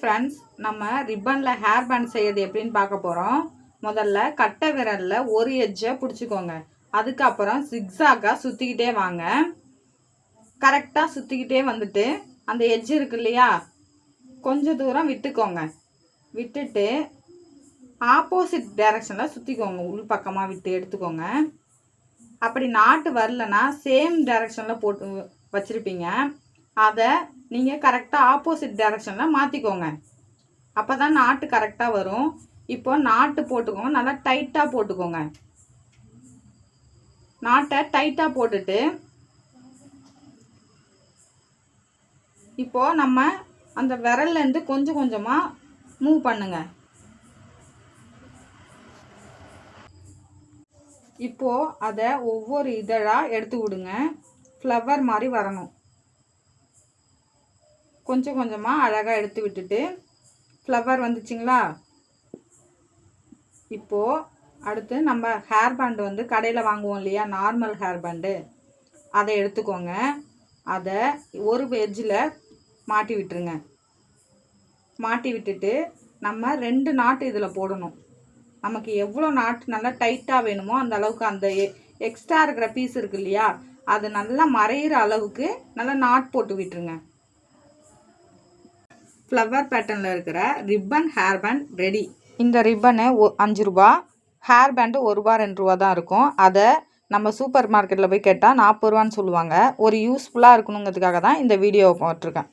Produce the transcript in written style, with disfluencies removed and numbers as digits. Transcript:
Friends, நம்ம ரிப்பனில் hair band செய்யறது எப்படின்னு பார்க்க போகிறோம். முதல்ல கட்டை விரலில் ஒரு எட்ஜை பிடிச்சிக்கோங்க. அதுக்கப்புறம் சிக்ஸாக்காக சுற்றிக்கிட்டே வாங்க. கரெக்டாக சுற்றிக்கிட்டே வந்துட்டு அந்த எட்ஜ் இருக்கு இல்லையா, கொஞ்சம் தூரம் விட்டுக்கோங்க. விட்டுட்டு ஆப்போசிட் டைரக்ஷனில் சுற்றிக்கோங்க. உள் பக்கமாக விட்டு எடுத்துக்கோங்க. அப்படி நாட்டு வரலன்னா சேம் டைரக்ஷனில் போட்டு வச்சுருப்பீங்க. அதை நீங்கள் கரெக்டாக ஆப்போசிட் டைரக்ஷனில் மாற்றிக்கோங்க. அப்போ தான் நாட்டு கரெக்டாக வரும். இப்போ நாட்டு போட்டுக்கோங்க. நல்லா டைட்டாக போட்டுக்கோங்க. நாட்டை டைட்டாக போட்டுட்டு இப்போது நம்ம அந்த விரல்லேருந்து கொஞ்சம் கொஞ்சமாக மூவ் பண்ணுங்க. இப்போது அதை ஒவ்வொரு இதழாக எடுத்து விடுங்க. ஃப்ளவர் மாதிரி வரணும். கொஞ்சம் கொஞ்சமாக அழகாக எடுத்து விட்டுட்டு ஃப்ளவர் வந்துச்சுங்களா. இப்போது அடுத்து நம்ம ஹேர் பேண்டு வந்து கடையில் வாங்குவோம் இல்லையா, நார்மல் ஹேர் பேண்டு, அதை எடுத்துக்கோங்க. அதை ஒரு எட்ஜில் மாட்டி விட்டுருங்க. மாட்டி விட்டுட்டு நம்ம 2 நாட்டு இதில் போடணும். நமக்கு எவ்வளோ நாட்டு நல்லா டைட்டாக வேணுமோ அந்த அளவுக்கு அந்த எக்ஸ்ட்ரா இருக்கிற பீஸ் இருக்கு இல்லையா, அது நல்லா மறையிற அளவுக்கு நல்லா நாட் போட்டு விட்டுருங்க. ஃப்ளவர் பேட்டர்னில் இருக்கிற ரிப்பன் ஹேர் பேண்ட் ரெடி. இந்த ரிப்பனு 5 ரூபா, ஹேர் பேண்டு 1 ரூபா 2 ரூபா தான் இருக்கும். அதை நம்ம சூப்பர் மார்க்கெட்டில் போய் கேட்டால் 40 ரூபான்னு சொல்லுவாங்க. ஒரு யூஸ்ஃபுல்லாக இருக்கணுங்கிறதுக்காக தான் இந்த வீடியோவை போட்டிருக்கேன்.